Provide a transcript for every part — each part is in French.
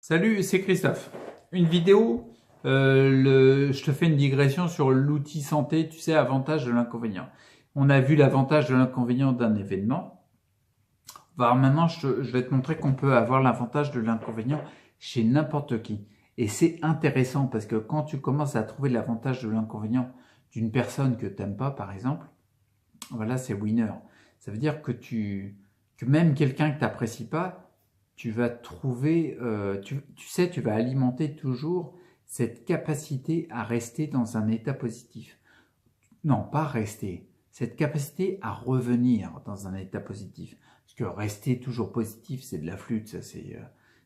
Salut, c'est Christophe. Une vidéo, je te fais une digression sur l'outil santé, tu sais, avantage de l'inconvénient. On a vu l'avantage de l'inconvénient d'un événement. Alors maintenant, je vais te montrer qu'on peut avoir l'avantage de l'inconvénient chez n'importe qui. Et c'est intéressant parce que quand tu commences à trouver l'avantage de l'inconvénient d'une personne que tu n'aimes pas, par exemple, voilà, c'est winner. Ça veut dire que même quelqu'un que tu n'apprécies pas, tu vas trouver, tu sais, tu vas alimenter toujours cette capacité à rester dans un état positif. Non, pas rester, cette capacité à revenir dans un état positif. Parce que rester toujours positif, c'est de la flûte, ça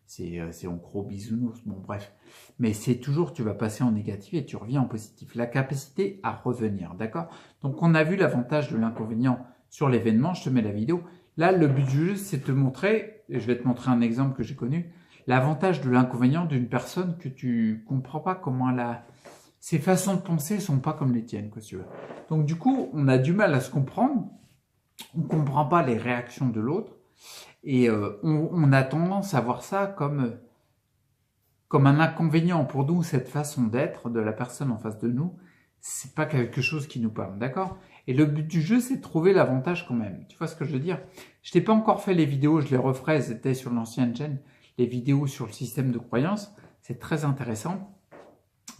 c'est en gros bisounours, bon bref. Mais c'est toujours, tu vas passer en négatif et tu reviens en positif. La capacité à revenir, d'accord? Donc on a vu l'avantage de l'inconvénient sur l'événement, je te mets la vidéo. Là, le but du jeu, c'est de te montrer, et je vais te montrer un exemple que j'ai connu, l'avantage de l'inconvénient d'une personne que tu comprends pas comment elle a... Ses façons de penser sont pas comme les tiennes, quoi, si tu veux. Donc du coup, on a du mal à se comprendre, on comprend pas les réactions de l'autre, et on a tendance à voir ça comme un inconvénient pour nous, cette façon d'être de la personne en face de nous, c'est pas quelque chose qui nous parle, d'accord? Et le but du jeu, c'est de trouver l'avantage quand même. Tu vois ce que je veux dire? Je t'ai pas encore fait les vidéos, je les referai, c'était sur l'ancienne chaîne, les vidéos sur le système de croyance, c'est très intéressant.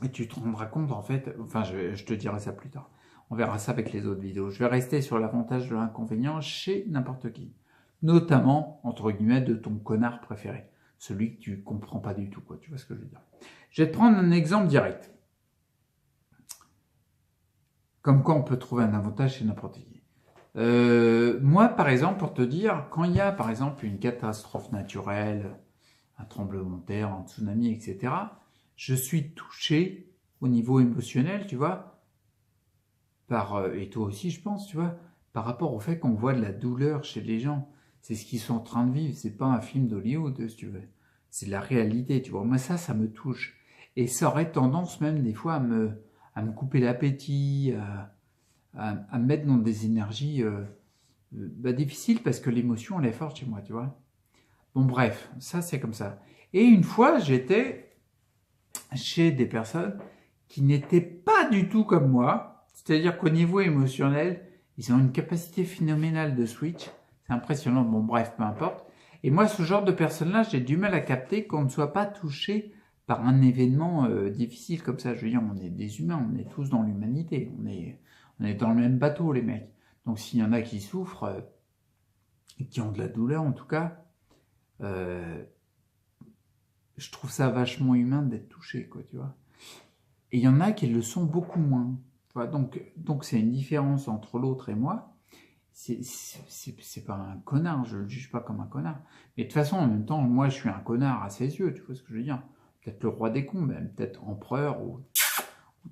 Et tu te rendras compte, en fait, enfin, je te dirai ça plus tard. On verra ça avec les autres vidéos. Je vais rester sur l'avantage de l'inconvénient chez n'importe qui. Notamment, entre guillemets, de ton connard préféré. Celui que tu comprends pas du tout, quoi. Tu vois ce que je veux dire? Je vais te prendre un exemple direct. Comme quoi on peut trouver un avantage chez n'importe qui. Moi, par exemple, pour te dire, quand il y a, par exemple, une catastrophe naturelle, un tremblement de terre, un tsunami, etc., je suis touché au niveau émotionnel, tu vois, et toi aussi, je pense, tu vois, par rapport au fait qu'on voit de la douleur chez les gens. C'est ce qu'ils sont en train de vivre, c'est pas un film d'Hollywood, si tu veux. C'est la réalité, tu vois. Moi, ça me touche. Et ça aurait tendance même des fois à me couper l'appétit, à me mettre dans des énergies difficiles parce que l'émotion, elle est forte chez moi, tu vois. Bon, bref, ça, c'est comme ça. Et une fois, j'étais chez des personnes qui n'étaient pas du tout comme moi. C'est-à-dire qu'au niveau émotionnel, ils ont une capacité phénoménale de switch. C'est impressionnant. Bon, bref, peu importe. Et moi, ce genre de personnes-là, j'ai du mal à capter qu'on ne soit pas touché par un événement difficile comme ça. Je veux dire, on est des humains, on est tous dans l'humanité. On est dans le même bateau, les mecs. Donc, s'il y en a qui souffrent, qui ont de la douleur en tout cas, je trouve ça vachement humain d'être touché, quoi, tu vois. Et il y en a qui le sont beaucoup moins. Tu vois, donc c'est une différence entre l'autre et moi. C'est pas un connard, je le juge pas comme un connard. Mais de toute façon, en même temps, moi, je suis un connard à ses yeux, tu vois ce que je veux dire? Peut-être le roi des cons, même, peut-être empereur ou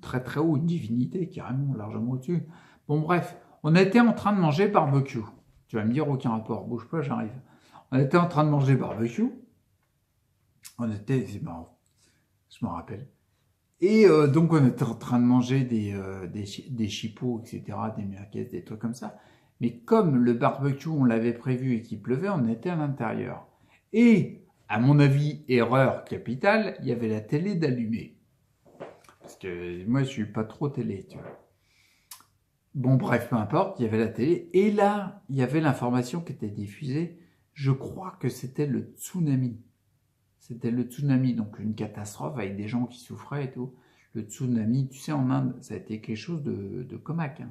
très très haut, une divinité carrément largement au-dessus. Bon, bref, on était en train de manger barbecue. Tu vas me dire aucun rapport, bouge pas, j'arrive. On était en train de manger barbecue. C'est marrant, je m'en rappelle. Et donc on était en train de manger des chipots, etc., des merguez, des trucs comme ça. Mais comme le barbecue, on l'avait prévu et qu'il pleuvait, on était à l'intérieur. Et, à mon avis, erreur capitale, il y avait la télé d'allumée. Parce que moi, je suis pas trop télé, tu vois. Bon, bref, peu importe, il y avait la télé. Et là, il y avait l'information qui était diffusée. Je crois que c'était le tsunami. C'était le tsunami, donc une catastrophe avec des gens qui souffraient et tout. Le tsunami, tu sais, en Inde, ça a été quelque chose de comaque. Hein.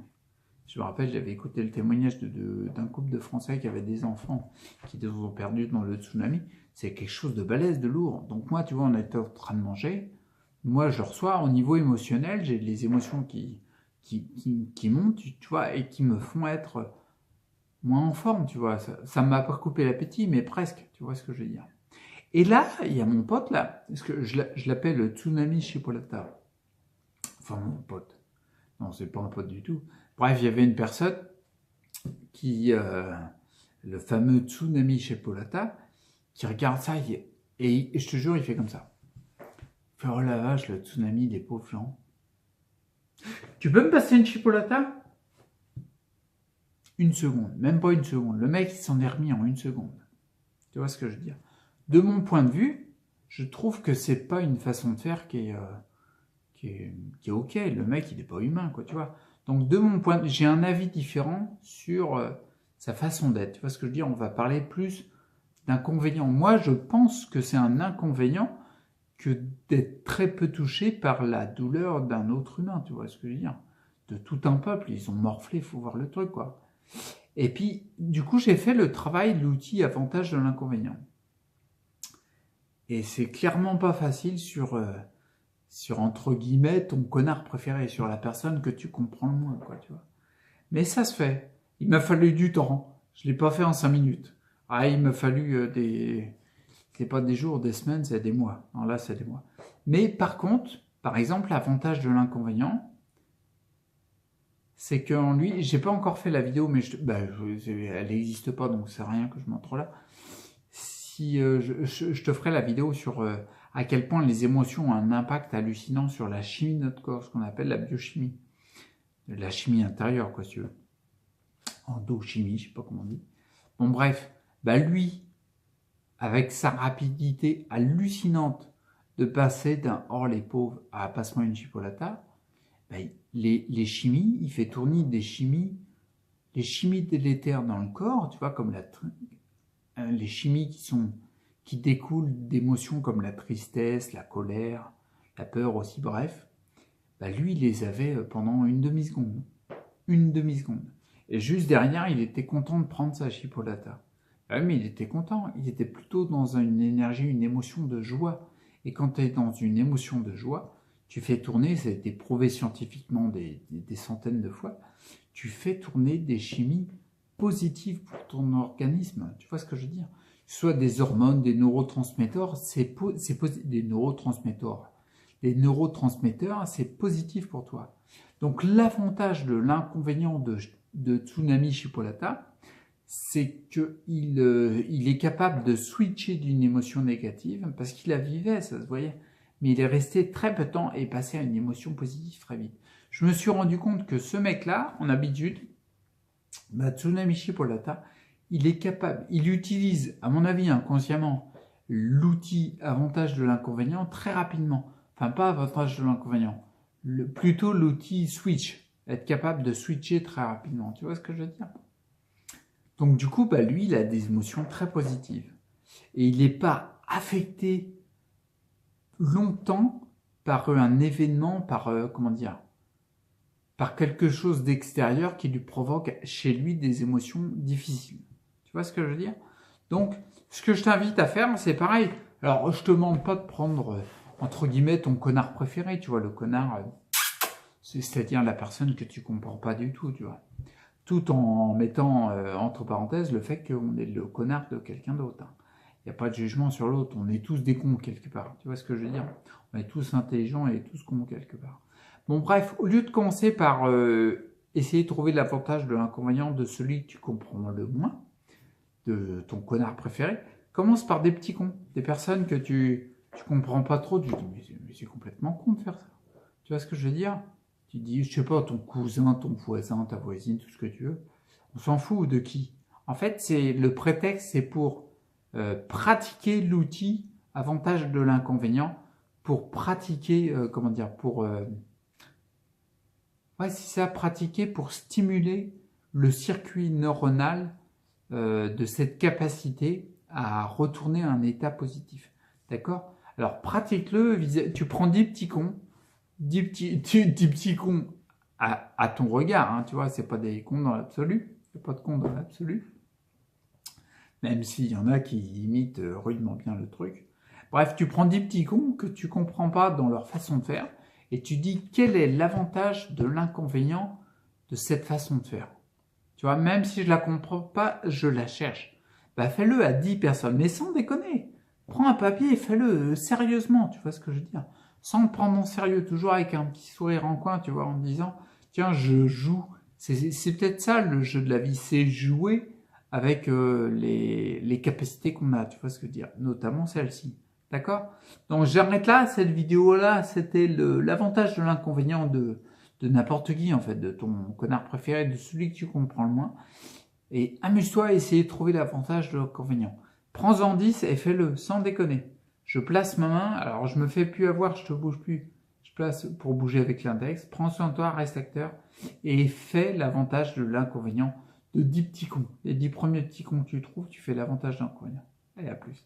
Je me rappelle, j'avais écouté le témoignage d'un couple de Français qui avaient des enfants qui les ont perdus dans le tsunami. C'est quelque chose de balèze, de lourd. Donc moi, tu vois, on était en train de manger. Moi, je reçois au niveau émotionnel, j'ai les émotions qui montent, tu vois, et qui me font être moins en forme, tu vois. Ça m'a pas coupé l'appétit, mais presque, tu vois ce que je veux dire. Et là, il y a mon pote là, parce que je l'appelle Tsunami Chipolata. Enfin, mon pote. Non, c'est pas un pote du tout. Bref, il y avait une personne qui, le fameux Tsunami Chipolata, qui regarde ça et je te jure, il fait comme ça. Il fait, oh la vache, le tsunami des pauvres gens. Tu peux me passer une Chipolata? Une seconde, même pas une seconde. Le mec, il s'en est remis en une seconde. Tu vois ce que je veux dire? De mon point de vue, je trouve que c'est pas une façon de faire qui est ok. Le mec, il est pas humain, quoi, tu vois. Donc, de mon point de vue, j'ai un avis différent sur sa façon d'être. Tu vois ce que je veux dire? On va parler plus d'inconvénients. Moi, je pense que c'est un inconvénient que d'être très peu touché par la douleur d'un autre humain, tu vois ce que je veux dire? De tout un peuple, ils ont morflé, il faut voir le truc, quoi. Et puis, du coup, j'ai fait le travail, l'outil avantage de l'inconvénient. Et c'est clairement pas facile sur, entre guillemets, ton connard préféré, sur la personne que tu comprends le moins, quoi, tu vois. Mais ça se fait. Il m'a fallu du temps. Je l'ai pas fait en 5 minutes. Ah, il m'a fallu c'est pas des jours, des semaines, c'est des mois. Non, là, c'est des mois. Mais par contre, par exemple, l'avantage de l'inconvénient, c'est qu'en lui, j'ai pas encore fait la vidéo, mais elle n'existe pas, donc c'est rien que je montre là. Si je te ferai la vidéo sur à quel point les émotions ont un impact hallucinant sur la chimie de notre corps, ce qu'on appelle la biochimie, la chimie intérieure, quoi, si tu veux. Endochimie, je sais pas comment on dit. Bon, bref, lui, avec sa rapidité hallucinante de passer d'un « oh les pauvres » à « passe-moi une chipolata », les chimies, il fait tourner les chimies délétères dans le corps, tu vois, comme les chimies qui découlent d'émotions comme la tristesse, la colère, la peur aussi, bref, lui, il les avait pendant une demi-seconde. Une demi-seconde. Et juste derrière, il était content de prendre sa chipolata. Mais il était content, il était plutôt dans une énergie, une émotion de joie. Et quand tu es dans une émotion de joie, tu fais tourner, ça a été prouvé scientifiquement des centaines de fois, tu fais tourner des chimies positives pour ton organisme. Tu vois ce que je veux dire? Soit des hormones, des neurotransmetteurs, des neurotransmetteurs. Les neurotransmetteurs, c'est positif pour toi. Donc l'avantage de l'inconvénient de Tsunami Chipolata, c'est qu'il est capable de switcher d'une émotion négative, parce qu'il la vivait, ça se voyait, mais il est resté très peu de temps et passé à une émotion positive très vite. Je me suis rendu compte que ce mec-là, en habitude, Tsunami Chipolata, il est capable, il utilise, à mon avis inconsciemment, l'outil avantage de l'inconvénient très rapidement. Enfin, pas avantage de l'inconvénient, plutôt l'outil switch, être capable de switcher très rapidement. Tu vois ce que je veux dire? Donc du coup, lui, il a des émotions très positives. Et il n'est pas affecté longtemps par un événement, par quelque chose d'extérieur qui lui provoque chez lui des émotions difficiles. Tu vois ce que je veux dire? Donc, ce que je t'invite à faire, c'est pareil. Alors, je te demande pas de prendre, entre guillemets, ton connard préféré, tu vois, le connard, c'est-à-dire la personne que tu comprends pas du tout, tu vois. Tout en mettant entre parenthèses le fait qu'on est le connard de quelqu'un d'autre. Il n'y a pas de jugement sur l'autre, on est tous des cons quelque part. Tu vois ce que je veux dire? On est tous intelligents et tous cons quelque part. Bon bref, au lieu de commencer par essayer de trouver l'avantage de l'inconvénient de celui que tu comprends le moins, de ton connard préféré, commence par des petits cons, des personnes que tu comprends pas trop, tu te dis mais c'est complètement con de faire ça. Tu vois ce que je veux dire? Tu dis, je sais pas, ton cousin, ton voisin, ta voisine, tout ce que tu veux. On s'en fout de qui. En fait, c'est le prétexte, c'est pour pratiquer l'outil avantage de l'inconvénient, pour pratiquer, c'est ça, pratiquer pour stimuler le circuit neuronal de cette capacité à retourner à un état positif. D'accord? Alors, pratique-le, tu prends 10 petits cons, 10 petits cons à ton regard, hein, tu vois, c'est pas des cons dans l'absolu, il n'y a pas de cons dans l'absolu, même s'il y en a qui imitent rudement bien le truc. Bref, tu prends 10 petits cons que tu comprends pas dans leur façon de faire, et tu dis quel est l'avantage de l'inconvénient de cette façon de faire. Tu vois, même si je la comprends pas, je la cherche. Fais-le à 10 personnes, mais sans déconner. Prends un papier et fais-le sérieusement, tu vois ce que je veux dire? Sans te prendre en sérieux, toujours avec un petit sourire en coin, tu vois, en disant, tiens, je joue. C'est peut-être ça le jeu de la vie, c'est jouer avec les capacités qu'on a, tu vois ce que je veux dire? Notamment celle-ci. D'accord? Donc j'arrête là, cette vidéo-là, c'était l'avantage de l'inconvénient de n'importe qui, en fait, de ton connard préféré, de celui que tu comprends le moins. Et amuse-toi à essayer de trouver l'avantage de l'inconvénient. Prends-en 10 et fais-le, sans déconner. Je place ma main, alors je me fais plus avoir, je te bouge plus. Je place pour bouger avec l'index. Prends soin de toi, reste acteur et fais l'avantage de l'inconvénient de 10 petits cons. Les 10 premiers petits cons que tu trouves, tu fais l'avantage de l'inconvénient. Allez, à plus.